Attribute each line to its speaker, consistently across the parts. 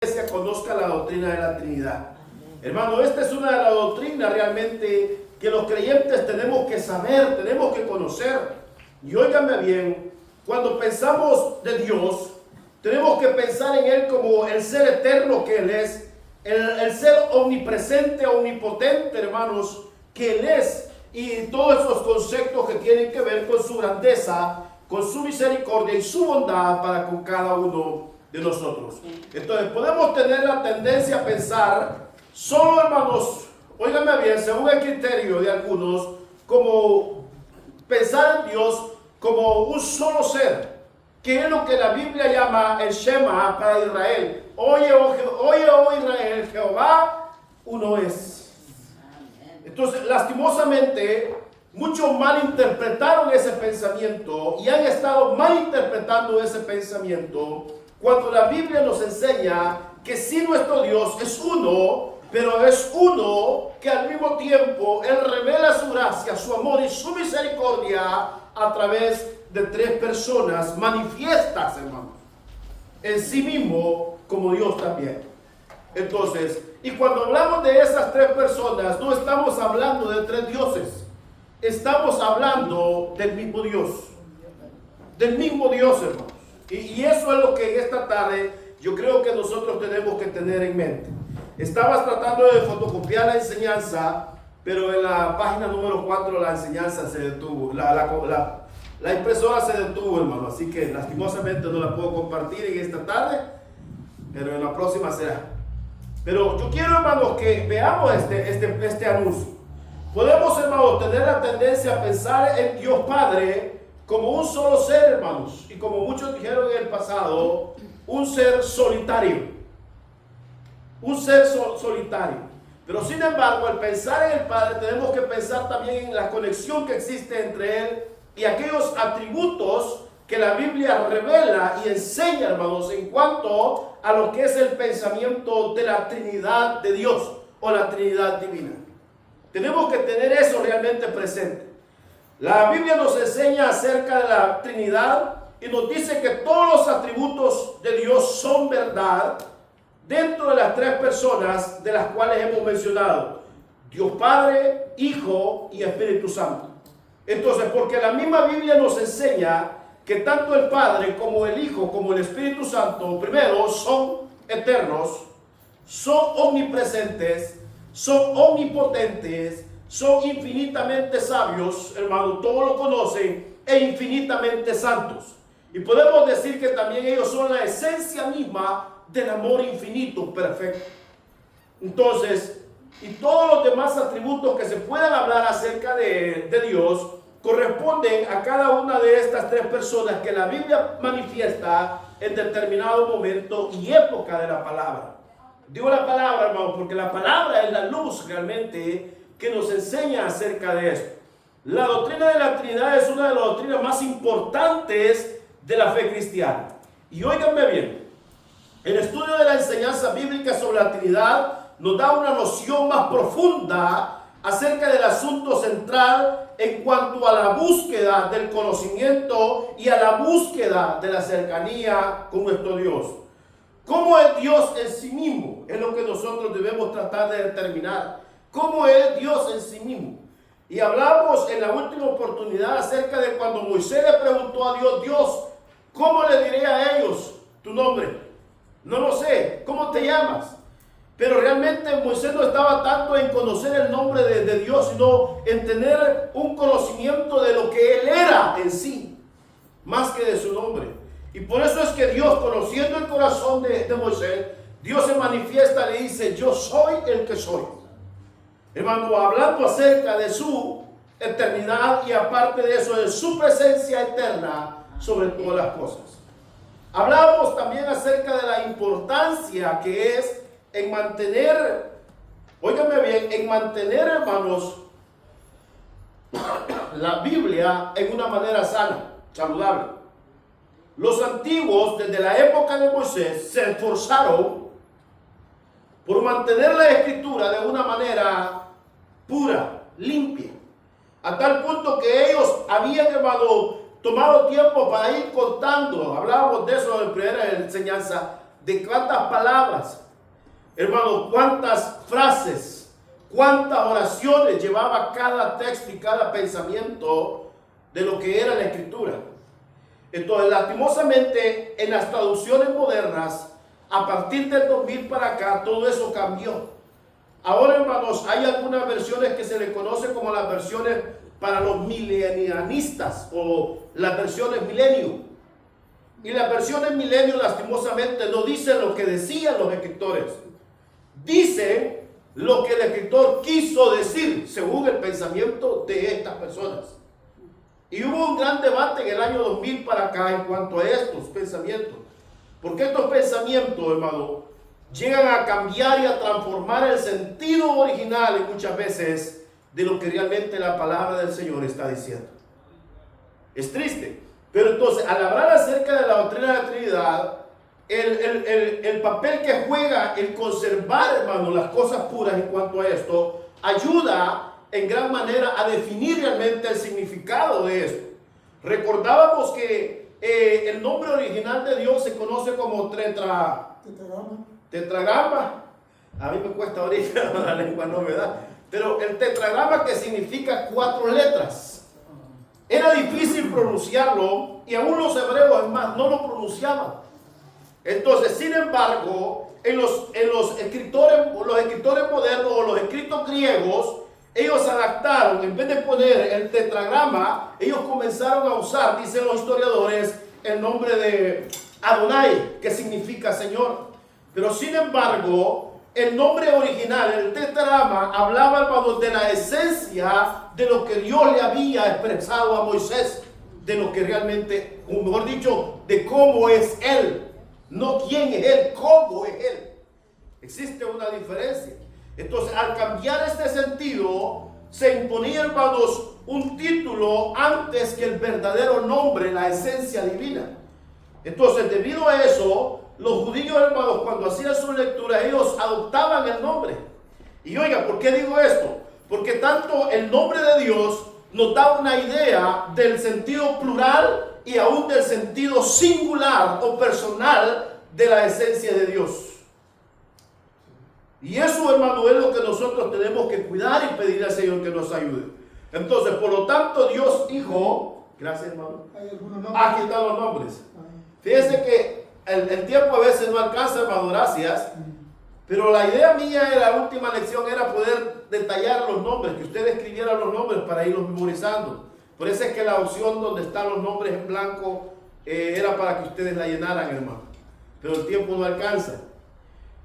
Speaker 1: iglesia conozca la doctrina de la Trinidad. Hermano, esta es una de las doctrinas realmente que los creyentes tenemos que saber, tenemos que conocer. Y óigame bien, cuando pensamos de Dios, tenemos que pensar en Él como el ser eterno que Él es, el ser omnipresente, omnipotente, hermanos, que Él es, y todos esos conceptos que tienen que ver con su grandeza, con su misericordia y su bondad para con cada uno de nosotros. Entonces podemos tener la tendencia a pensar solo, hermanos, óigame bien, según el criterio de algunos, como pensar en Dios como un solo ser, que es lo que la Biblia llama el Shema para Israel. Oye, oh Israel, Jehová uno es. Entonces, lastimosamente, muchos malinterpretaron ese pensamiento y han estado malinterpretando ese pensamiento, cuando la Biblia nos enseña que sí, nuestro Dios es uno, pero es uno que al mismo tiempo Él revela su gracia, su amor y su misericordia a través de tres personas manifiestas, hermanos, en sí mismo como Dios también. Entonces, y cuando hablamos de esas tres personas, no estamos hablando de tres dioses, estamos hablando del mismo Dios, hermanos. Y eso es lo que en esta tarde yo creo que nosotros tenemos que tener en mente. Estabas tratando de fotocopiar la enseñanza, pero en la página número 4 la enseñanza se detuvo, la impresora se detuvo, hermano, así que lastimosamente no la puedo compartir en esta tarde, pero en la próxima será. Pero yo quiero, hermanos, que veamos este anuncio. Podemos, hermanos, tener la tendencia a pensar en Dios Padre como un solo ser, hermanos, y como muchos dijeron en el pasado, un ser solitario. Un ser solitario. Pero sin embargo, al pensar en el Padre, tenemos que pensar también en la conexión que existe entre Él y aquellos atributos que la Biblia revela y enseña, hermanos, en cuanto a lo que es el pensamiento de la Trinidad de Dios o la Trinidad divina. Tenemos que tener eso realmente presente. La Biblia nos enseña acerca de la Trinidad y nos dice que todos los atributos de Dios son verdad dentro de las tres personas de las cuales hemos mencionado: Dios Padre, Hijo y Espíritu Santo. Entonces, porque la misma Biblia nos enseña que tanto el Padre como el Hijo como el Espíritu Santo, primero, son eternos, son omnipresentes, son omnipotentes, son infinitamente sabios, hermano, todos lo conocen, e infinitamente santos. Y podemos decir que también ellos son la esencia misma del amor infinito, perfecto. Entonces, y todos los demás atributos que se puedan hablar acerca de Dios corresponden a cada una de estas tres personas que la Biblia manifiesta en determinado momento y época de la palabra. Digo la palabra, hermano, porque la palabra es la luz realmente que nos enseña acerca de esto. La doctrina de la Trinidad es una de las doctrinas más importantes de la fe cristiana. Y óiganme bien, el estudio de la enseñanza bíblica sobre la Trinidad nos da una noción más profunda acerca del asunto central en cuanto a la búsqueda del conocimiento y a la búsqueda de la cercanía con nuestro Dios. ¿Cómo es Dios en sí mismo? Es lo que nosotros debemos tratar de determinar. ¿Cómo es Dios en sí mismo? Y hablamos en la última oportunidad acerca de cuando Moisés le preguntó a Dios: Dios, ¿cómo le diré a ellos tu nombre? No lo sé, ¿cómo te llamas? Pero realmente Moisés no estaba tanto en conocer el nombre de Dios, sino en tener un conocimiento de lo que Él era en sí, más que de su nombre. Y por eso es que Dios, conociendo el corazón de Moisés, Dios se manifiesta y le dice: yo soy el que soy. Hermano, hablando acerca de su eternidad y aparte de eso, de su presencia eterna sobre todas las cosas. Hablamos también acerca de la importancia que es en mantener, óigame bien, en mantener, hermanos, la Biblia en una manera sana, saludable. Los antiguos, desde la época de Moisés, se esforzaron por mantener la escritura de una manera pura, limpia, a tal punto que ellos habían, hermano, tomado tiempo para ir cortando. Hablábamos de eso en la primera enseñanza, de cuántas palabras, hermano, cuántas frases, cuántas oraciones llevaba cada texto y cada pensamiento de lo que era la escritura. Entonces, lastimosamente, en las traducciones modernas, a partir del 2000 para acá, todo eso cambió. Ahora, hermanos, hay algunas versiones que se le conoce como las versiones para los milenianistas o las versiones milenio. Y las versiones milenio, lastimosamente, no dicen lo que decían los escritores. Dicen lo que el escritor quiso decir según el pensamiento de estas personas. Y hubo un gran debate en el año 2000 para acá en cuanto a estos pensamientos. Porque estos pensamientos, hermano, llegan a cambiar y a transformar el sentido original y muchas veces de lo que realmente la palabra del Señor está diciendo. Es triste. Pero entonces, al hablar acerca de la doctrina de la Trinidad, el papel que juega el conservar, hermano, las cosas puras en cuanto a esto, ayuda en gran manera a definir realmente el significado de esto. Recordábamos que el nombre original de Dios se conoce como tetragrama. A mí me cuesta ahorita la lengua, no me da. Pero el tetragrama, que significa 4 letras. Era difícil pronunciarlo y aún los hebreos, es más, no lo pronunciaban. Entonces, sin embargo, los escritores modernos o los escritos griegos, ellos adaptaron, en vez de poner el tetragrama, ellos comenzaron a usar, dicen los historiadores, el nombre de Adonai, que significa Señor. Pero sin embargo, el nombre original, el tetragrama, hablaba, hermanos, de la esencia de lo que Dios le había expresado a Moisés, de lo que realmente, o mejor dicho, de cómo es Él. No quién es Él, cómo es Él. Existe una diferencia. Entonces, al cambiar este sentido, se imponía, hermanos, un título antes que el verdadero nombre, la esencia divina. Entonces, debido a eso, los judíos, hermanos, cuando hacían su lectura, ellos adoptaban el nombre. Y oiga, ¿por qué digo esto? Porque tanto el nombre de Dios nos da una idea del sentido plural y aún del sentido singular o personal de la esencia de Dios. Y eso, hermano, es lo que nosotros tenemos que cuidar y pedir al Señor que nos ayude. Entonces, por lo tanto, Dios dijo, gracias, hermano, aquí están los nombres. Fíjense que el tiempo a veces no alcanza, hermano, gracias. Pero la idea mía en la última lección era poder detallar los nombres, que usted escribiera los nombres para irlos memorizando. Por eso es que la opción donde están los nombres en blanco era para que ustedes la llenaran, hermano. Pero el tiempo no alcanza.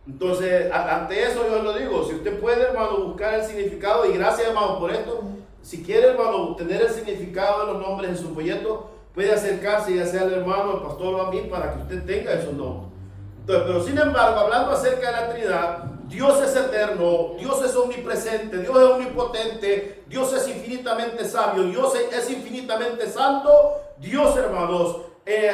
Speaker 1: Entonces, ante eso yo lo digo, si usted puede, hermano, buscar el significado, y gracias, hermano, por esto. Si quiere, hermano, tener el significado de los nombres en su folleto, puede acercarse, ya sea al hermano, al pastor o a mí, para que usted tenga esos nombres. Entonces, pero sin embargo, hablando acerca de la Trinidad, Dios es eterno, Dios es omnipresente, Dios es omnipotente, Dios es infinitamente sabio, Dios es infinitamente santo. Dios, hermanos,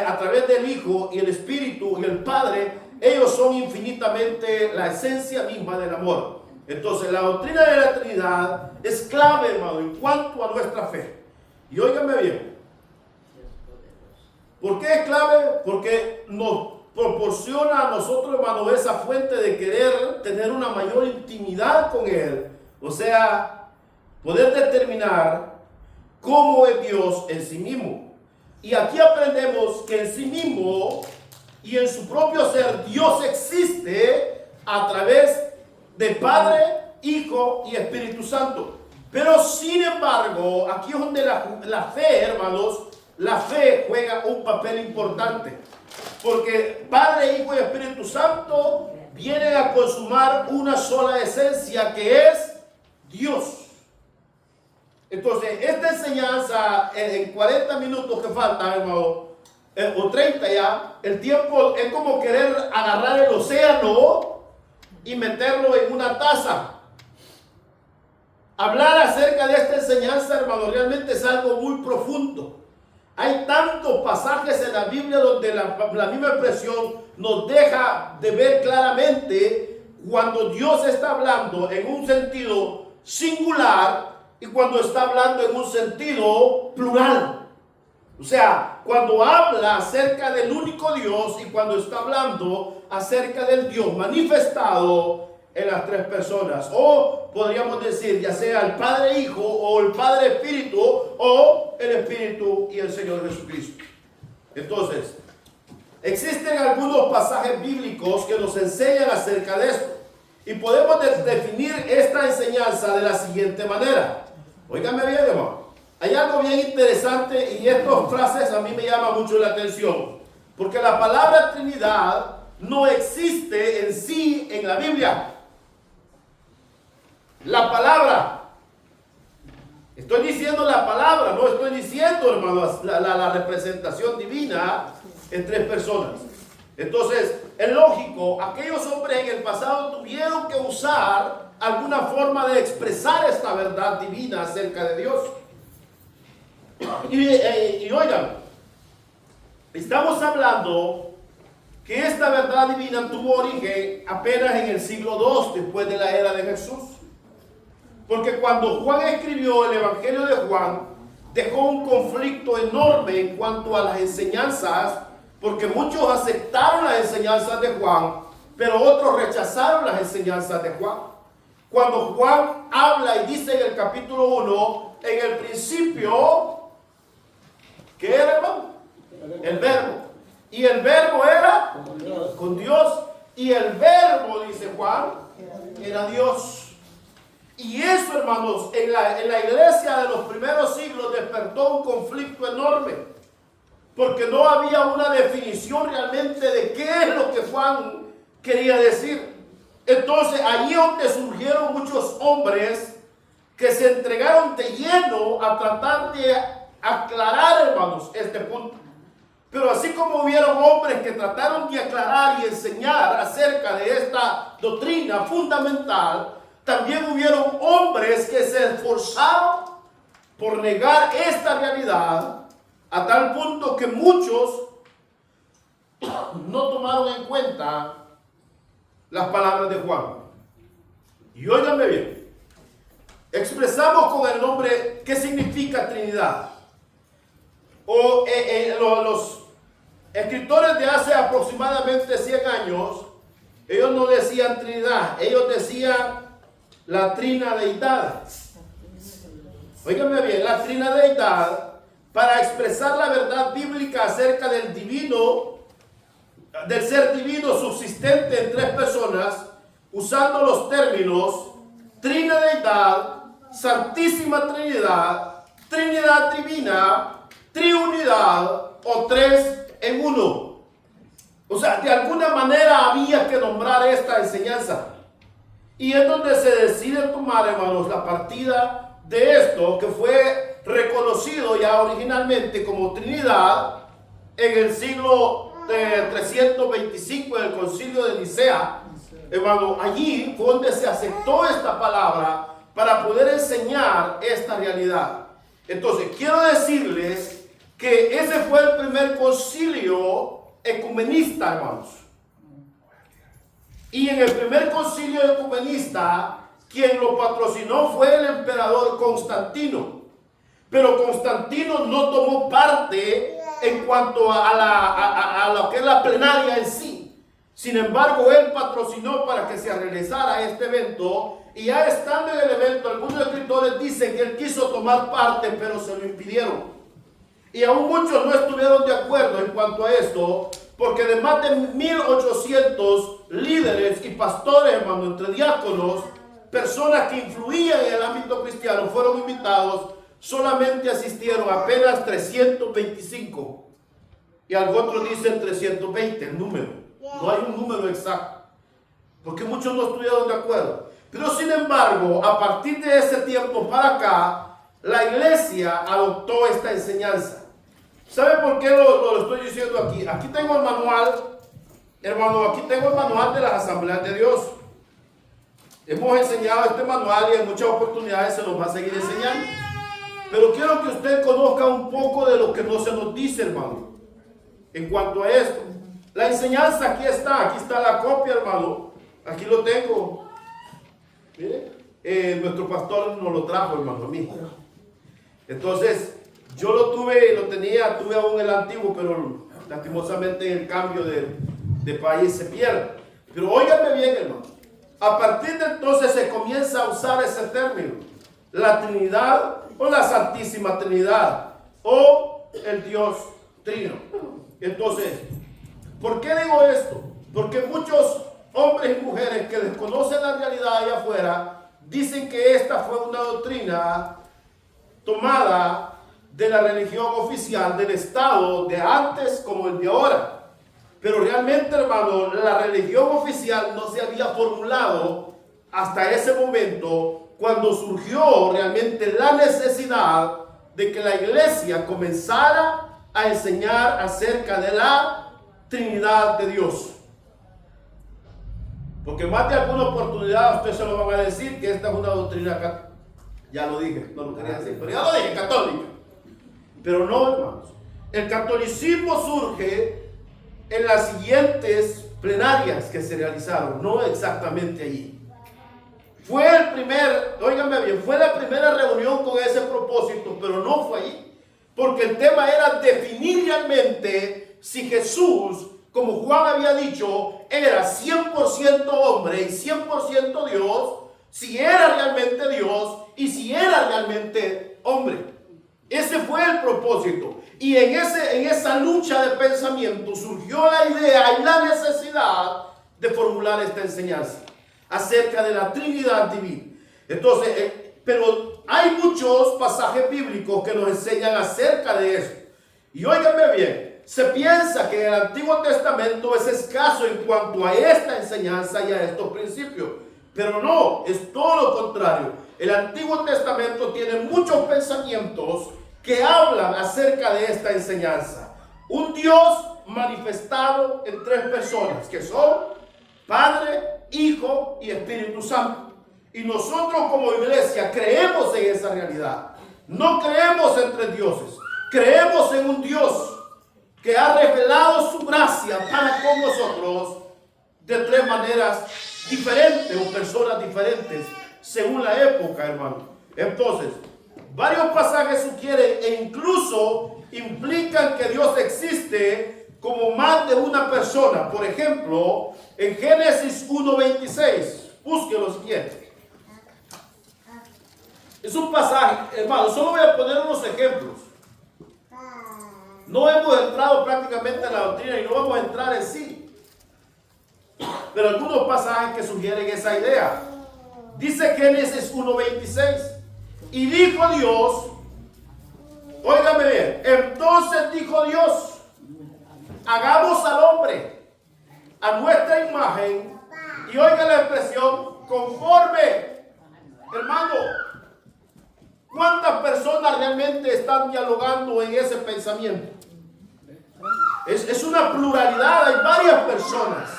Speaker 1: a través del Hijo y el Espíritu y el Padre, ellos son infinitamente la esencia misma del amor. Entonces, la doctrina de la Trinidad es clave, hermano, en cuanto a nuestra fe. Y óigame bien. ¿Por qué es clave? Porque nos proporciona a nosotros, hermano, esa fuente de querer tener una mayor intimidad con Él. O sea, poder determinar cómo es Dios en sí mismo. Y aquí aprendemos que en sí mismo y en su propio ser, Dios existe a través de Padre, Hijo y Espíritu Santo. Pero sin embargo, aquí es donde la fe, hermanos, la fe juega un papel importante. Porque Padre, Hijo y Espíritu Santo vienen a consumar una sola esencia, que es Dios. Entonces, esta enseñanza en 40 minutos que faltan, hermano, o 30 ya, el tiempo es como querer agarrar el océano y meterlo en una taza. Hablar acerca de esta enseñanza, hermano, realmente es algo muy profundo. Hay tantos pasajes en la Biblia donde la misma expresión nos deja de ver claramente cuando Dios está hablando en un sentido singular y cuando está hablando en un sentido plural. O sea, cuando habla acerca del único Dios y cuando está hablando acerca del Dios manifestado en las tres personas, o podríamos decir ya sea el Padre Hijo o el Padre Espíritu o el Espíritu y el Señor Jesucristo. Entonces, existen algunos pasajes bíblicos que nos enseñan acerca de esto y podemos definir esta enseñanza de la siguiente manera. Óigame bien, hermano. Hay algo bien interesante y estas frases a mí me llaman mucho la atención, porque la palabra Trinidad no existe en sí en la Biblia. La palabra, estoy diciendo la palabra, no estoy diciendo, hermanos, la representación divina en tres personas. Entonces, es lógico, aquellos hombres en el pasado tuvieron que usar alguna forma de expresar esta verdad divina acerca de Dios. Y oigan, estamos hablando que esta verdad divina tuvo origen apenas en el siglo II después de la era de Jesús. Porque cuando Juan escribió el Evangelio de Juan, dejó un conflicto enorme en cuanto a las enseñanzas, porque muchos aceptaron las enseñanzas de Juan, pero otros rechazaron las enseñanzas de Juan. Cuando Juan habla y dice en el capítulo 1, en el principio, ¿qué era, hermano? El verbo. Y el verbo era con Dios. Y el verbo, dice Juan, era Dios. Y eso, hermanos, en la iglesia de los primeros siglos despertó un conflicto enorme, porque no había una definición realmente de qué es lo que Juan quería decir. Entonces, allí donde surgieron muchos hombres que se entregaron de lleno a tratar de aclarar, hermanos, este punto. Pero así como hubieron hombres que trataron de aclarar y enseñar acerca de esta doctrina fundamental, también hubieron hombres que se esforzaron por negar esta realidad a tal punto que muchos no tomaron en cuenta las palabras de Juan. Y óiganme bien, expresamos con el nombre, ¿qué significa Trinidad? Los escritores de hace aproximadamente 100 años, ellos no decían Trinidad, ellos decían la trinadeidad. Óigame bien, la trinadeidad, para expresar la verdad bíblica acerca del divino, del ser divino subsistente en tres personas, usando los términos trinadeidad, santísima trinidad, trinidad divina, triunidad o tres en uno. O sea, de alguna manera había que nombrar esta enseñanza. Y es donde se decide tomar, hermanos, la partida de esto que fue reconocido ya originalmente como Trinidad en el siglo 325 en el concilio de Nicea. Hermano, allí fue donde se aceptó esta palabra para poder enseñar esta realidad. Entonces, quiero decirles que ese fue el primer concilio ecumenista, hermanos. Y en el primer concilio ecumenista, quien lo patrocinó fue el emperador Constantino. Pero Constantino no tomó parte en cuanto a lo que es la plenaria en sí. Sin embargo, él patrocinó para que se realizara este evento. Y ya estando en el evento, algunos escritores dicen que él quiso tomar parte, pero se lo impidieron. Y aún muchos no estuvieron de acuerdo en cuanto a esto, porque de más de 1800 líderes y pastores, hermano, entre diáconos, personas que influían en el ámbito cristiano, fueron invitados, solamente asistieron apenas 325. Y algunos dicen 320, el número. No hay un número exacto, porque muchos no estuvieron de acuerdo. Pero sin embargo, a partir de ese tiempo para acá, la iglesia adoptó esta enseñanza. ¿Sabe por qué lo estoy diciendo aquí? Aquí tengo el manual, hermano, aquí tengo el manual de las Asambleas de Dios. Hemos enseñado este manual y en muchas oportunidades se nos va a seguir enseñando. Pero quiero que usted conozca un poco de lo que no se nos dice, hermano, en cuanto a esto. La enseñanza aquí está la copia, hermano. Aquí lo tengo. Mire, nuestro pastor nos lo trajo, hermano, a mí. Entonces, Yo tuve aún el antiguo, pero lastimosamente el cambio de país se pierde. Pero óigame bien, hermano. A partir de entonces se comienza a usar ese término, la Trinidad o la Santísima Trinidad o el Dios Trino. Entonces, ¿por qué digo esto? Porque muchos hombres y mujeres que desconocen la realidad allá afuera dicen que esta fue una doctrina tomada de la religión oficial del Estado de antes como el de ahora. Pero realmente, hermano, la religión oficial no se había formulado hasta ese momento, cuando surgió realmente la necesidad de que la iglesia comenzara a enseñar acerca de la Trinidad de Dios. Porque más de alguna oportunidad ustedes se lo van a decir que esta es una doctrina, ya lo dije, no lo quería decir, pero ya lo dije, católica. Pero no, hermanos. El catolicismo surge en las siguientes plenarias que se realizaron, no exactamente allí. Fue óigame bien, fue la primera reunión con ese propósito, pero no fue allí. Porque el tema era definir realmente si Jesús, como Juan había dicho, era 100% hombre y 100% Dios, si era realmente Dios y si era realmente hombre. Ese fue el propósito. Y en esa lucha de pensamiento surgió la idea y la necesidad de formular esta enseñanza acerca de la Trinidad divina. Entonces, pero hay muchos pasajes bíblicos que nos enseñan acerca de eso. Y óigame bien, se piensa que el Antiguo Testamento es escaso en cuanto a esta enseñanza y a estos principios. Pero no, es todo lo contrario. El Antiguo Testamento tiene muchos pensamientos que hablan acerca de esta enseñanza. Un Dios manifestado en tres personas, que son Padre, Hijo y Espíritu Santo. Y nosotros como iglesia creemos en esa realidad. No creemos en tres dioses. Creemos en un Dios que ha revelado su gracia para con nosotros de tres maneras diferentes o personas diferentes según la época, hermano. Entonces, varios pasajes sugieren e incluso implican que Dios existe como más de una persona. Por ejemplo, en Génesis 1:26, búsquelo si quiere. Es un pasaje, hermano, solo voy a poner unos ejemplos. No hemos entrado prácticamente en la doctrina y no vamos a entrar en sí. Pero algunos pasajes que sugieren esa idea. Dice Génesis 1:26. Y dijo Dios, óigame bien, entonces dijo Dios, hagamos al hombre a nuestra imagen, y oiga la expresión, conforme. Hermano, ¿cuántas personas realmente están dialogando en ese pensamiento? Es una pluralidad, hay varias personas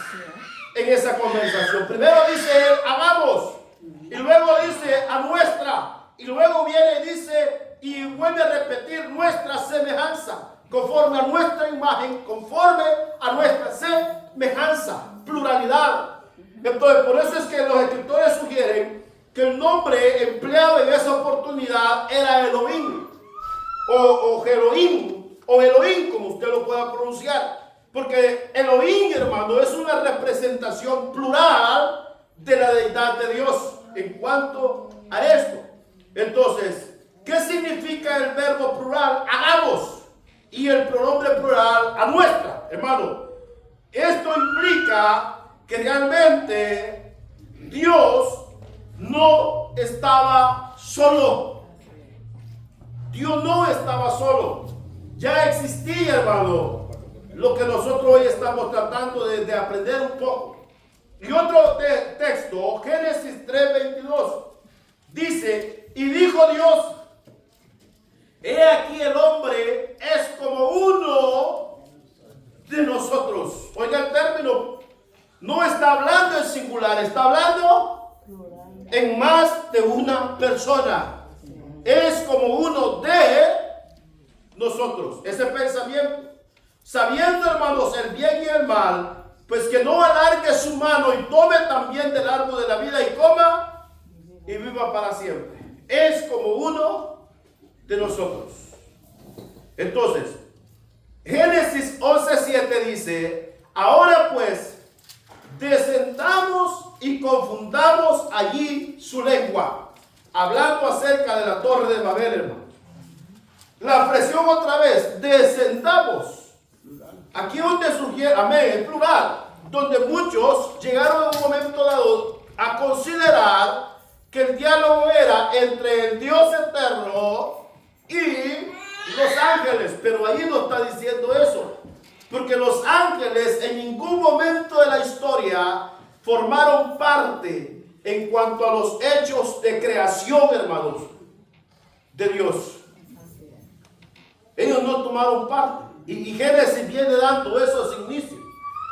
Speaker 1: en esa conversación. Primero dice él, hagamos, y luego dice a nuestra. Y luego viene y dice, y vuelve a repetir, nuestra semejanza, conforme a nuestra imagen, conforme a nuestra semejanza, pluralidad. Entonces, por eso es que los escritores sugieren que el nombre empleado en esa oportunidad era Elohim, o Elohim, o Elohim, como usted lo pueda pronunciar. Porque Elohim, hermano, es una representación plural de la deidad de Dios en cuanto a esto. Entonces, ¿qué significa el verbo plural? Hagamos. Y el pronombre plural, a nuestra. Hermano, esto implica que realmente Dios no estaba solo. Dios no estaba solo. Ya existía, hermano, lo que nosotros hoy estamos tratando de aprender un poco. Y otro texto, Génesis 3:22, dice, y dijo Dios, he aquí el hombre es como uno de nosotros. Oiga el término, no está hablando en singular, está hablando en más de una persona. Es como uno de nosotros. Ese pensamiento, sabiendo, hermanos, el bien y el mal, pues que no alargue su mano y tome también del árbol de la vida y coma y viva para siempre. Es como uno de nosotros. Entonces, Génesis 11:7 dice: ahora pues, descendamos y confundamos allí su lengua. Hablando acerca de la torre de Babel, hermano. La expresión otra vez, descendamos. Aquí donde surgió, amén, en plural, donde muchos llegaron en un momento dado a considerar que el diálogo era entre el Dios eterno y los ángeles, pero ahí no está diciendo eso, porque los ángeles en ningún momento de la historia formaron parte en cuanto a los hechos de creación, hermanos, de Dios. Ellos no tomaron parte. Y Génesis viene dando eso a su inicio.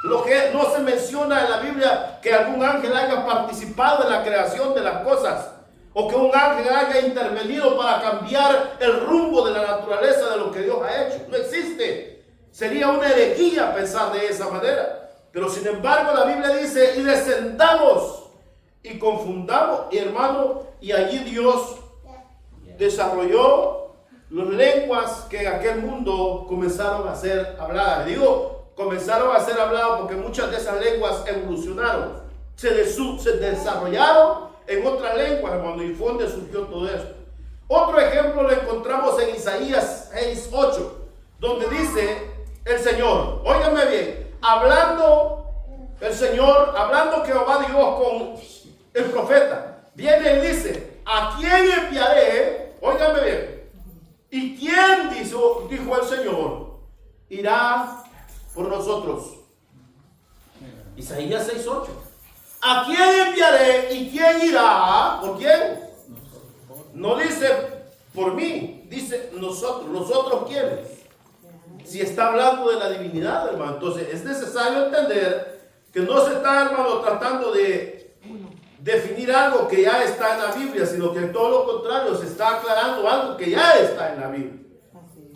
Speaker 1: Lo que no se menciona en la Biblia que algún ángel haya participado en la creación de las cosas, o que un ángel haya intervenido para cambiar el rumbo de la naturaleza de lo que Dios ha hecho. No existe. Sería una herejía pensar de esa manera. Pero sin embargo la Biblia dice: y descendamos y confundamos, y hermano, y allí Dios desarrolló las lenguas que en aquel mundo comenzaron a ser habladas. Digo, comenzaron a ser habladas porque muchas de esas lenguas evolucionaron, se desarrollaron en otras lenguas, hermano, y fue donde surgió todo esto. Otro ejemplo lo encontramos en Isaías 6:8, donde dice el Señor, óigame bien, hablando el Señor, hablando Jehová Dios con el profeta, viene y dice: ¿a quién enviaré? Óigame bien. ¿Y quién, dijo el Señor, irá por nosotros? Isaías 6:8. ¿A quién enviaré y quién irá? ¿Por quién? No dice por mí, dice nosotros. ¿Nosotros quiénes? Si está hablando de la divinidad, hermano, entonces es necesario entender que no se está, hermano, tratando de definir algo que ya está en la Biblia, sino que todo lo contrario, se está aclarando algo que ya está en la Biblia.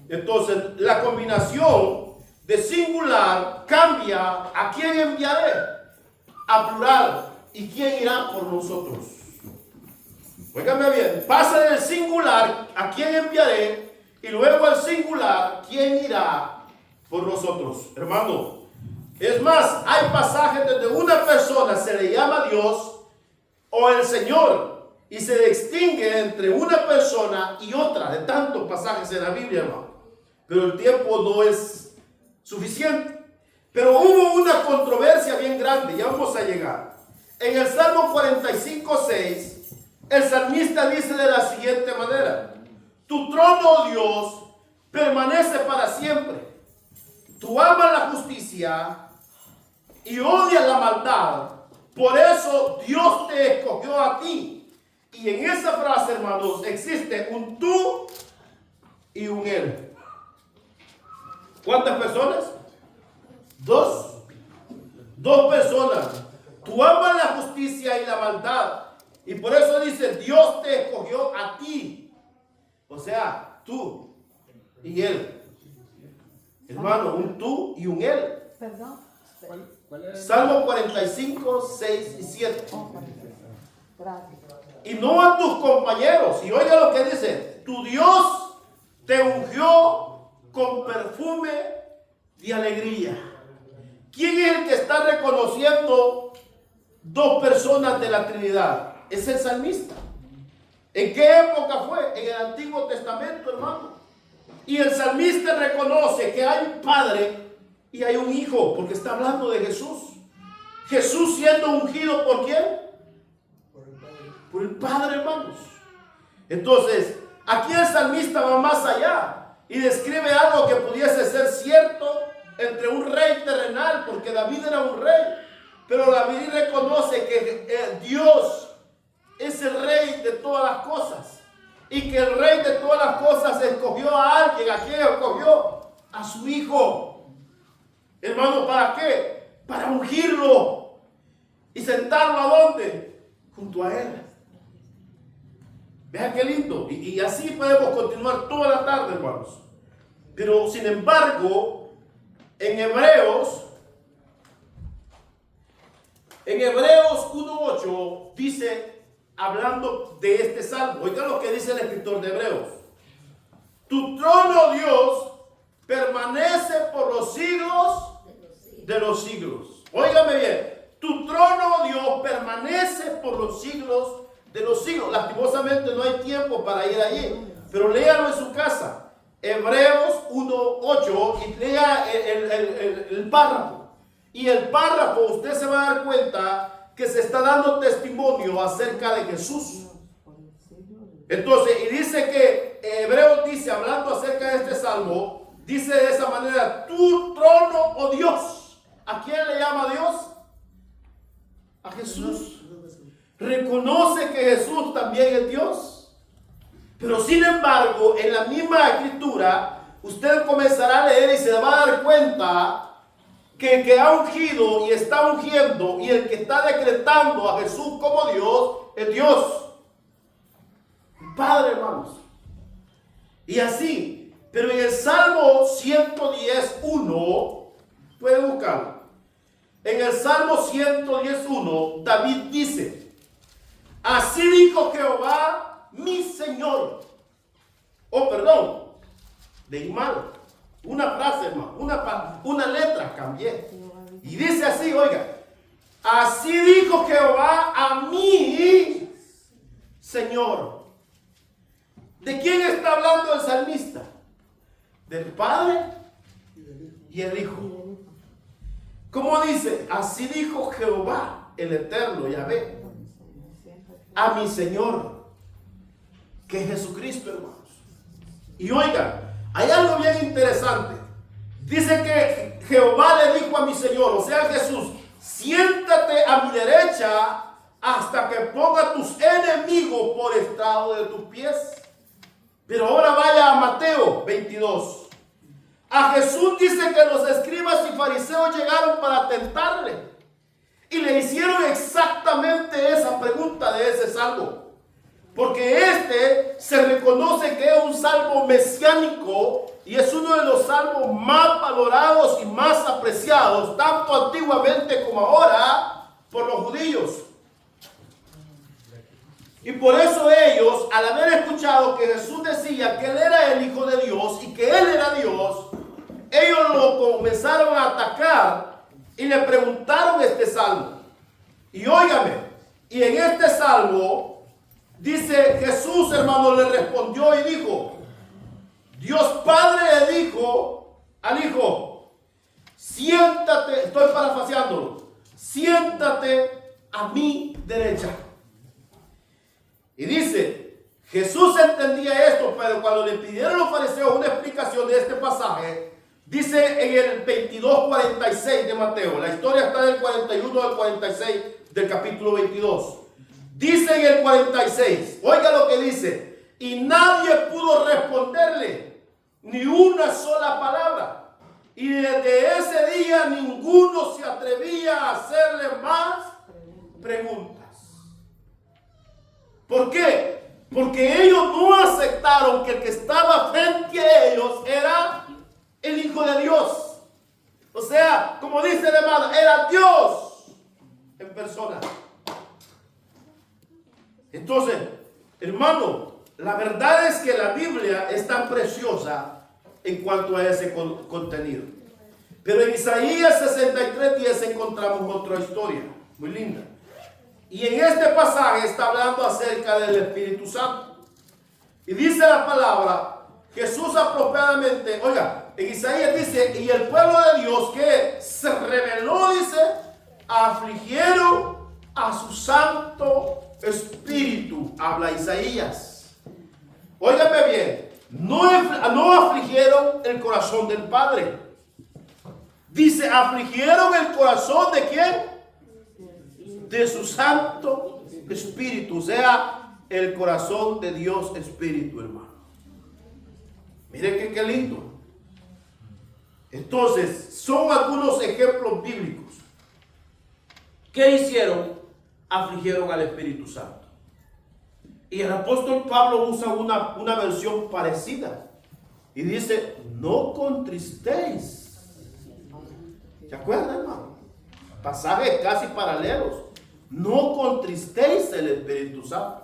Speaker 1: Entonces, la combinación de singular cambia a quién enviaré, a plural, y quién irá por nosotros. Óigame bien, pasa del singular a quién enviaré, y luego al singular, quién irá por nosotros. Hermano, es más, hay pasajes donde una persona se le llama Dios o el Señor, y se distingue entre una persona y otra, de tantos pasajes en la Biblia, hermano. Pero el tiempo no es suficiente. Pero hubo una controversia bien grande, ya vamos a llegar. En el Salmo 45:6, el salmista dice de la siguiente manera: tu trono, oh Dios, permanece para siempre. Tú amas la justicia y odias la maldad. Por eso Dios te escogió a ti. Y en esa frase, hermanos, existe un tú y un él. ¿Cuántas personas? Dos. Dos personas. Tú amas la justicia y la maldad. Y por eso dice: Dios te escogió a ti. O sea, tú y él. Hermano, un tú y un él.
Speaker 2: Perdón.
Speaker 1: Salmo 45, 6 y 7. Y no a tus compañeros. Y oiga lo que dice: tu Dios te ungió con perfume de alegría. ¿Quién es el que está reconociendo dos personas de la Trinidad? Es el salmista. ¿En qué época fue? En el Antiguo Testamento, hermano. Y el salmista reconoce que hay un padre y hay un hijo, porque está hablando de Jesús. Jesús siendo ungido ¿por quién? Por el Padre, hermanos. Entonces, aquí el salmista va más allá y describe algo que pudiese ser cierto entre un rey terrenal, porque David era un rey, pero David reconoce que Dios es el rey de todas las cosas, y que el rey de todas las cosas escogió a alguien. ¿A quién escogió? A su hijo. Hermano, ¿para qué? Para ungirlo y sentarlo ¿a dónde? Junto a él. Vean qué lindo. Y así podemos continuar toda la tarde, hermanos. Pero sin embargo, en Hebreos 1:8 dice, hablando de este salmo, oigan lo que dice el escritor de Hebreos: tu trono, Dios, permanece por los siglos de los siglos. Óigame bien, tu trono, oh Dios, permanece por los siglos de los siglos. Lastimosamente no hay tiempo para ir allí, pero léalo en su casa. Hebreos 1:8 y lea el párrafo. Y el párrafo usted se va a dar cuenta que se está dando testimonio acerca de Jesús. Entonces, y dice que Hebreos dice, hablando acerca de este salmo, dice de esa manera: tu trono, oh Dios. ¿A quién le llama Dios? A Jesús. Reconoce que Jesús también es Dios. Pero sin embargo, en la misma escritura, usted comenzará a leer y se va a dar cuenta que el que ha ungido y está ungiendo y el que está decretando a Jesús como Dios es Dios. Padre, hermanos. Y así, pero en el Salmo 110:1, puede buscarlo. En el Salmo 110:1, David dice: así dijo Jehová, mi Señor. Oh, perdón, leí mal. Una frase, hermano, una letra cambié. Y dice así, oiga: así dijo Jehová a mí, Señor. ¿De quién está hablando el salmista? Del Padre y el Hijo. ¿Cómo dice? Así dijo Jehová, el Eterno, Yahvé, a mi Señor, que es Jesucristo, hermanos. Y oigan, hay algo bien interesante. Dice que Jehová le dijo a mi Señor, o sea Jesús: siéntate a mi derecha hasta que ponga tus enemigos por estrado de tus pies. Pero ahora vaya a Mateo 22. A Jesús dice que los escribas y fariseos llegaron para tentarle y le hicieron exactamente esa pregunta de ese salmo, porque este se reconoce que es un salmo mesiánico y es uno de los salmos más valorados y más apreciados, tanto antiguamente como ahora, por los judíos. Y por eso ellos, al haber escuchado que Jesús decía que Él era el Hijo de Dios y que Él era Dios, ellos lo comenzaron a atacar y le preguntaron este salmo. Y óigame, y en este salmo dice Jesús, hermano, le respondió y dijo: Dios Padre le dijo al Hijo: siéntate, estoy parafraseándolo, siéntate a mi derecha. Y dice, Jesús entendía esto, pero cuando le pidieron los fariseos una explicación de este pasaje, dice en el 22:46 de Mateo, la historia está del 41 al 46 del capítulo 22. Dice en el 46, oiga lo que dice: y nadie pudo responderle ni una sola palabra. Y desde ese día ninguno se atrevía a hacerle más preguntas. ¿Por qué? Porque ellos no aceptaron que el que estaba frente a ellos era el Hijo de Dios. O sea, como dice el hermano, era Dios en persona. Entonces, hermano, la verdad es que la Biblia es tan preciosa en cuanto a ese contenido. Pero en Isaías 63:10 encontramos otra historia muy linda. Y en este pasaje está hablando acerca del Espíritu Santo. Y dice la palabra, Jesús apropiadamente, oiga, en Isaías dice: y el pueblo de Dios que se rebeló, dice, afligieron a su Santo Espíritu. Habla Isaías. Óigame bien, no afligieron el corazón del Padre. Dice, afligieron el corazón de ¿quién? De su Santo Espíritu, o sea, el corazón de Dios Espíritu, hermano. Mire qué lindo. Entonces, son algunos ejemplos bíblicos. ¿Qué hicieron? Afligieron al Espíritu Santo. Y el apóstol Pablo usa una versión parecida. Y dice, no contristéis. ¿Se acuerdan, hermano? Pasajes casi paralelos. No contristéis el Espíritu Santo.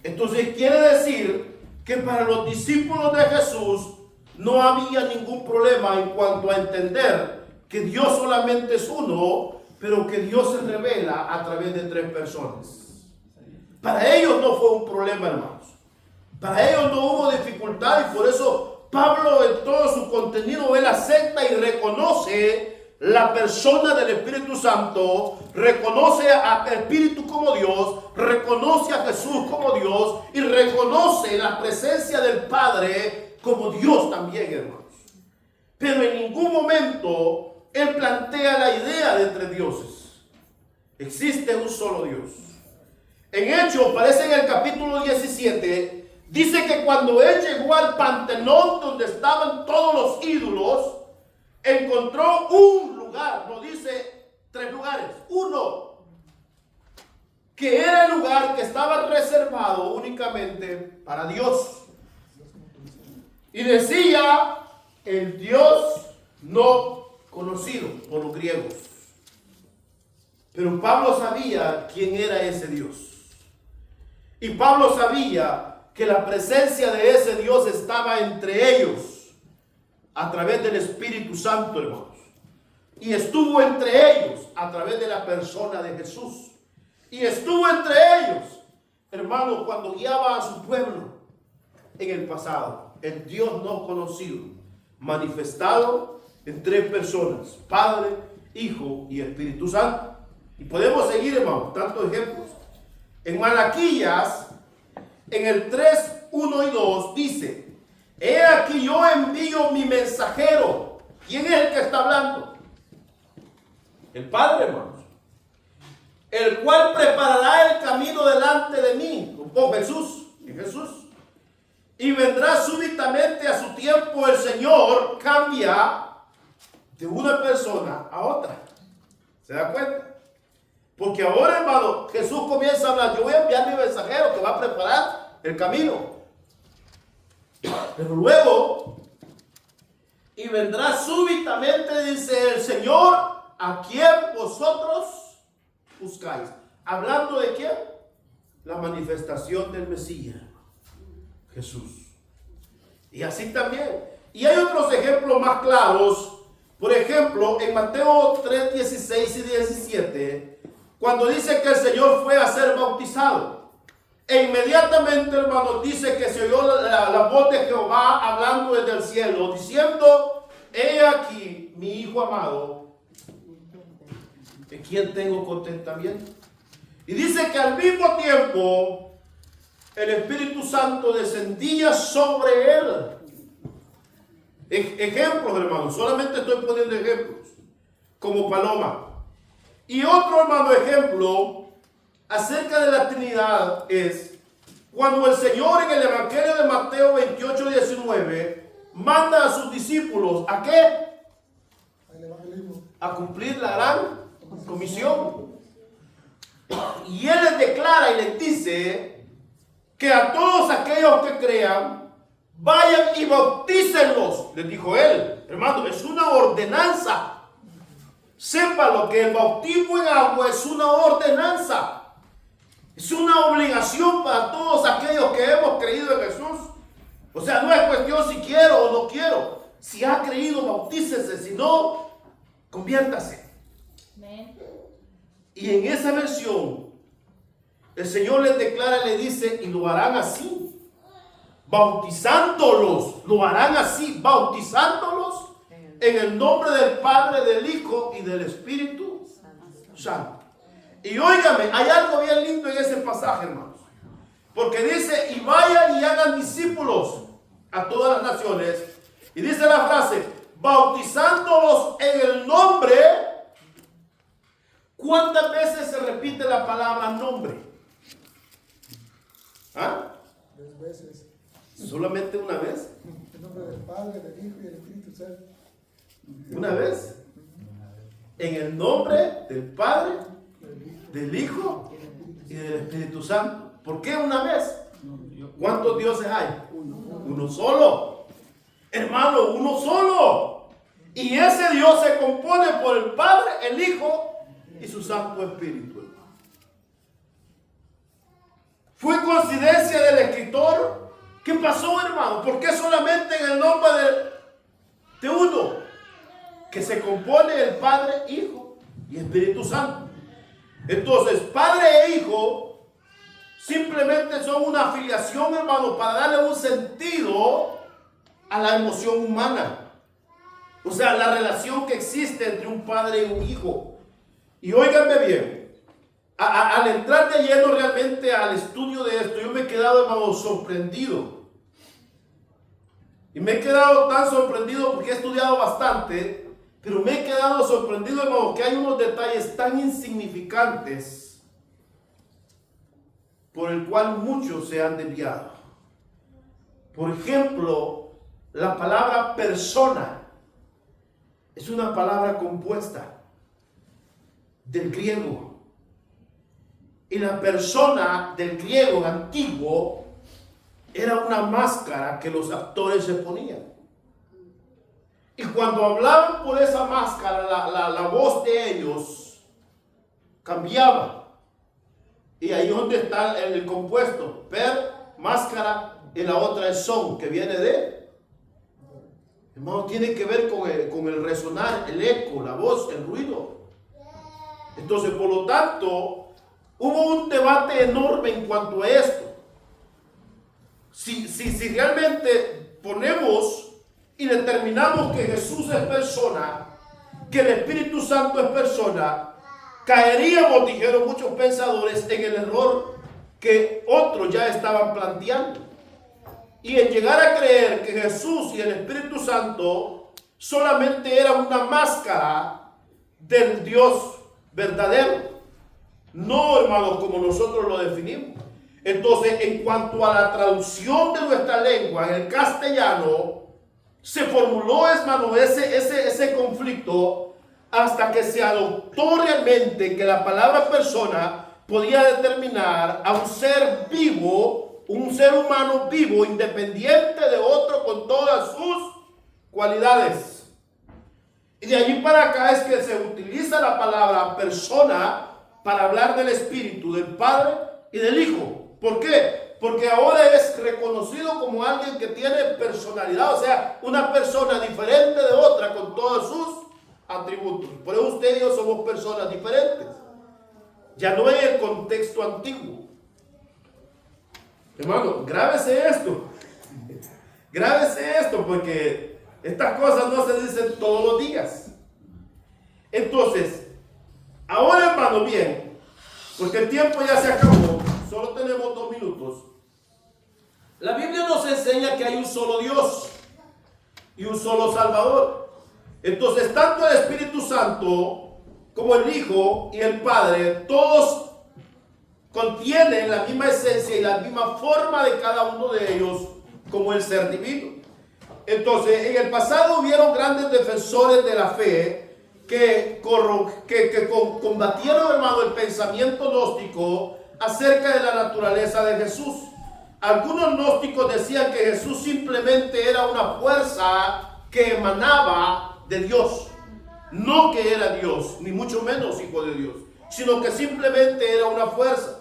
Speaker 1: Entonces quiere decir que para los discípulos de Jesús no había ningún problema en cuanto a entender que Dios solamente es uno, pero que Dios se revela a través de tres personas. Para ellos no fue un problema, hermanos. Para ellos no hubo dificultad, y por eso Pablo en todo su contenido él acepta y reconoce la persona del Espíritu Santo, reconoce al Espíritu como Dios, reconoce a Jesús como Dios y reconoce la presencia del Padre como Dios también, hermanos. Pero en ningún momento él plantea la idea de tres dioses. Existe un solo Dios. En Hechos, parece en el capítulo 17, dice que cuando él llegó al Pantenón donde estaban todos los ídolos, encontró un lugar, no dice tres lugares, uno, que era el lugar que estaba reservado únicamente para Dios. Y decía, el Dios no conocido por los griegos. Pero Pablo sabía quién era ese Dios. Y Pablo sabía que la presencia de ese Dios estaba entre ellos a través del Espíritu Santo, hermanos. Y estuvo entre ellos a través de la persona de Jesús. Y estuvo entre ellos, hermanos, cuando guiaba a su pueblo en el pasado. El Dios no conocido, manifestado en tres personas: Padre, Hijo y Espíritu Santo. Y podemos seguir, hermanos, tantos ejemplos. En Malaquías, en el 3, 1 y 2, dice: he aquí yo envío mi mensajero. ¿Quién es el que está hablando? El Padre, hermanos. El cual preparará el camino delante de mí. Oh, Jesús, Jesús. Y vendrá súbitamente a su tiempo. El Señor cambia de una persona a otra. ¿Se da cuenta? Porque ahora, hermano, Jesús comienza a hablar: yo voy a enviar mi mensajero que va a preparar el camino. Pero luego, y vendrá súbitamente, dice el Señor, a quien vosotros buscáis. ¿Hablando de quién? La manifestación del Mesías, Jesús. Y así también. Y hay otros ejemplos más claros. Por ejemplo, en Mateo 3, 16 y 17, cuando dice que el Señor fue a ser bautizado, e inmediatamente, hermanos, dice que se oyó la voz de Jehová hablando desde el cielo, diciendo: he aquí mi Hijo amado, en quien tengo contentamiento. Y dice que al mismo tiempo el Espíritu Santo descendía sobre él. Ejemplos, hermanos, solamente estoy poniendo ejemplos, como paloma. Y otro, hermano, ejemplo acerca de la Trinidad es cuando el Señor en el Evangelio de Mateo 28, 19 manda a sus discípulos ¿a qué? A cumplir la gran comisión. Y Él les declara y les dice que a todos aquellos que crean, vayan y bautícenlos. Les dijo Él, hermano, es una ordenanza. Sepa lo que el bautismo en agua es una ordenanza. Es una obligación para todos aquellos que hemos creído en Jesús. O sea, no es cuestión si quiero o no quiero. Si ha creído, bautícese. Si no, conviértase. Y en esa versión, el Señor les declara y les dice: y lo harán así, bautizándolos. Lo harán así, bautizándolos en el nombre del Padre, del Hijo y del Espíritu Santo. Y óigame, hay algo bien lindo en ese pasaje, hermanos. Porque dice: y vayan y hagan discípulos a todas las naciones. Y dice la frase: bautizándolos en el nombre. ¿Cuántas veces se repite la palabra nombre? ¿Ah?
Speaker 2: 3 veces.
Speaker 1: ¿Solamente una vez?
Speaker 2: En nombre del Padre, del Hijo y del Espíritu Santo.
Speaker 1: ¿Una vez? En el nombre del Padre, del Hijo y del Espíritu Santo. ¿Por qué una vez? ¿Cuántos dioses hay? Uno solo. Hermano, uno solo. Y ese Dios se compone por el Padre, el Hijo y su Santo Espíritu. Fue coincidencia del escritor. ¿Qué pasó, hermano? ¿Por qué solamente en el nombre de uno, que se compone del Padre, Hijo y Espíritu Santo. Entonces, Padre e Hijo simplemente son una afiliación, hermano, para darle un sentido a la emoción humana. O sea, la relación que existe entre un padre y un hijo. Y óiganme bien, al entrar de lleno realmente al estudio de esto, yo me he quedado, hermano, sorprendido. Y me he quedado tan sorprendido porque he estudiado bastante, pero me he quedado sorprendido, hermano, que hay unos detalles tan insignificantes por el cual muchos se han desviado. Por ejemplo, la palabra persona es una palabra compuesta del griego. Y la persona del griego antiguo era una máscara que los actores se ponían. Y cuando hablaban por esa máscara, la voz de ellos cambiaba. Y ahí es donde está el compuesto. Per, máscara, y la otra es son, que viene de... Hermano, tiene que ver con el resonar, el eco, la voz, el ruido. Entonces, por lo tanto, hubo un debate enorme en cuanto a esto. Si realmente ponemos y determinamos que Jesús es persona, que el Espíritu Santo es persona, caeríamos, dijeron muchos pensadores, en el error que otros ya estaban planteando. Y en llegar a creer que Jesús y el Espíritu Santo solamente eran una máscara del Dios verdadero. No, hermanos, como nosotros lo definimos. Entonces, en cuanto a la traducción de nuestra lengua en el castellano, se formuló, hermano, ese conflicto hasta que se adoptó realmente que la palabra persona podía determinar a un ser vivo, un ser humano vivo, independiente de otro, con todas sus cualidades. Y de allí para acá es que se utiliza la palabra persona para hablar del Espíritu, del Padre y del Hijo. ¿Por qué? Porque ahora es reconocido como alguien que tiene personalidad, o sea, una persona diferente de otra con todos sus atributos. Por eso usted y yo somos personas diferentes. Ya no en el contexto antiguo. Hermano, grábese esto. Grábese esto porque estas cosas no se dicen todos los días. Entonces, ahora, hermano, bien, porque el tiempo ya se acabó, solo tenemos 2 minutos. La Biblia nos enseña que hay un solo Dios y un solo Salvador. Entonces, tanto el Espíritu Santo como el Hijo y el Padre, todos contienen la misma esencia y la misma forma de cada uno de ellos como el ser divino. Entonces, en el pasado hubieron grandes defensores de la fe que combatieron, hermano, el pensamiento gnóstico acerca de la naturaleza de Jesús. Algunos gnósticos decían que Jesús simplemente era una fuerza que emanaba de Dios. No que era Dios, ni mucho menos hijo de Dios, sino que simplemente era una fuerza.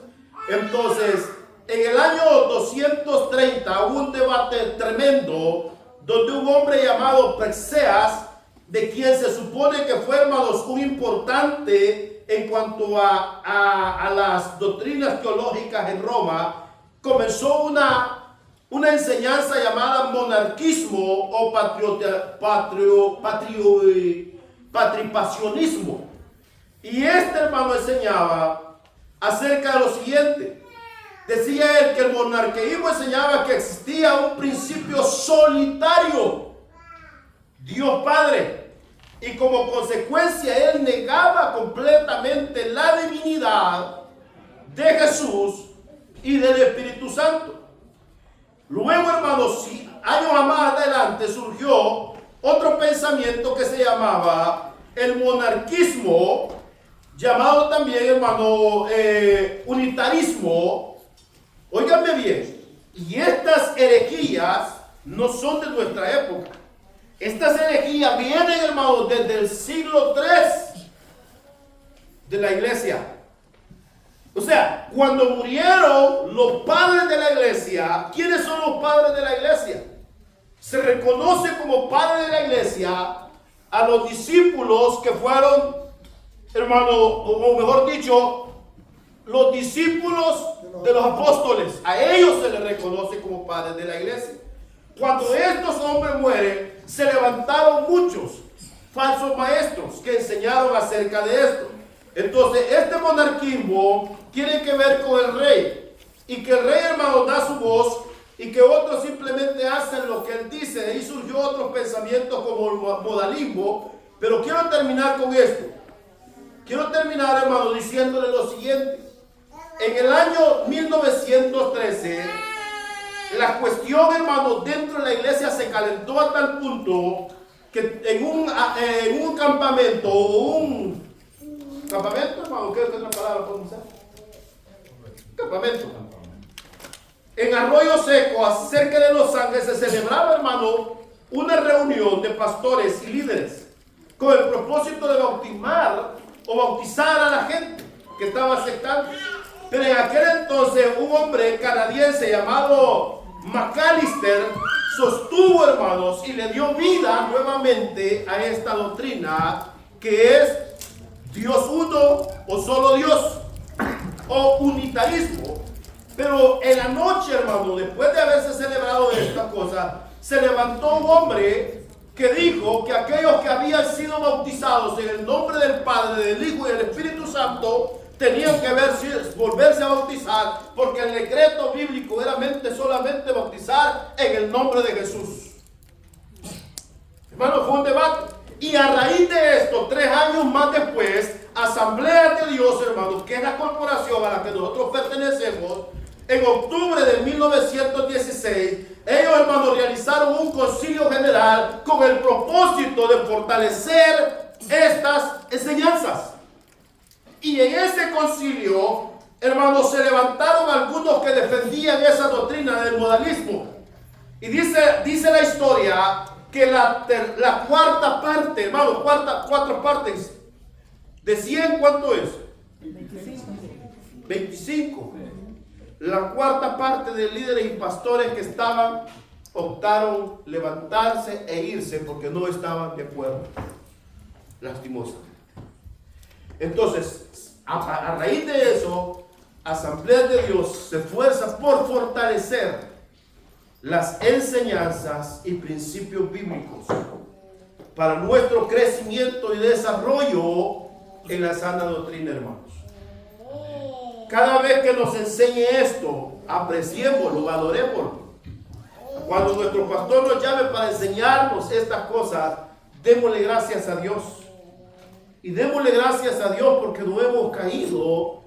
Speaker 1: Entonces, en el año 230 hubo un debate tremendo donde un hombre llamado Perseas, de quien se supone que fue, hermanos, un importante en cuanto a las doctrinas teológicas en Roma, comenzó una enseñanza llamada monarquismo o patripacionismo. Y este hermano enseñaba acerca de lo siguiente. Decía él que el monarquismo enseñaba que existía un principio solitario, Dios Padre, y como consecuencia él negaba completamente la divinidad de Jesús y del Espíritu Santo. Luego, hermanos, años más adelante surgió otro pensamiento que se llamaba el monarquismo, llamado también, hermano, unitarismo. Óiganme bien, y estas herejías no son de nuestra época. Estas herejías vienen, hermano, desde el siglo III de la iglesia. O sea, cuando murieron los padres de la iglesia, ¿quiénes son los padres de la iglesia? se reconoce como padre de la iglesia a los discípulos que fueron, hermano, o mejor dicho, los discípulos de los apóstoles. A ellos se les reconoce como padres de la iglesia. Cuando estos hombres mueren, se levantaron muchos falsos maestros que enseñaron acerca de esto. Entonces, este monarquismo tiene que ver con el rey. Y que el rey, hermano, da su voz y que otros simplemente hacen lo que él dice. De ahí surgió otros pensamientos como el modalismo. Pero quiero terminar con esto. Quiero terminar, hermano, diciéndole lo siguiente. En el año 1913, la cuestión, hermano, dentro de la iglesia se calentó a tal punto que en un campamento, ¿campamento, hermano? ¿Qué otra palabra podemos usar? Campamento. En Arroyo Seco, cerca de Los Ángeles, se celebraba, hermano, una reunión de pastores y líderes con el propósito de bautizar a la gente que estaba aceptando. Pero en aquel entonces un hombre canadiense llamado McAllister sostuvo, hermanos, y le dio vida nuevamente a esta doctrina que es Dios uno o solo Dios o unitarismo. Pero en la noche, hermano, después de haberse celebrado esta cosa, se levantó un hombre que dijo que aquellos que habían sido bautizados en el nombre del Padre, del Hijo y del Espíritu Santo tenían que volverse a bautizar, porque el decreto bíblico era solamente bautizar en el nombre de Jesús. Hermano, fue un debate. Y a raíz de esto, 3 años más después, Asamblea de Dios, hermanos, que es la corporación a la que nosotros pertenecemos, en octubre de 1916, ellos, hermanos, realizaron un concilio general con el propósito de fortalecer estas enseñanzas. Y en ese concilio, hermanos, se levantaron algunos que defendían esa doctrina del modalismo. Y dice la historia que la cuarta parte, hermanos, 4 partes de 100, ¿cuánto es? 25. La cuarta parte de líderes y pastores que optaron levantarse e irse porque no estaban de acuerdo. Lastimosamente. Entonces, a raíz de eso, Asamblea de Dios se esfuerza por fortalecer las enseñanzas y principios bíblicos para nuestro crecimiento y desarrollo en la sana doctrina, hermanos. Cada vez que nos enseñe esto, apreciémoslo, valorémoslo. Cuando nuestro pastor nos llame para enseñarnos estas cosas, démosle gracias a Dios. Y démosle gracias a Dios porque no hemos caído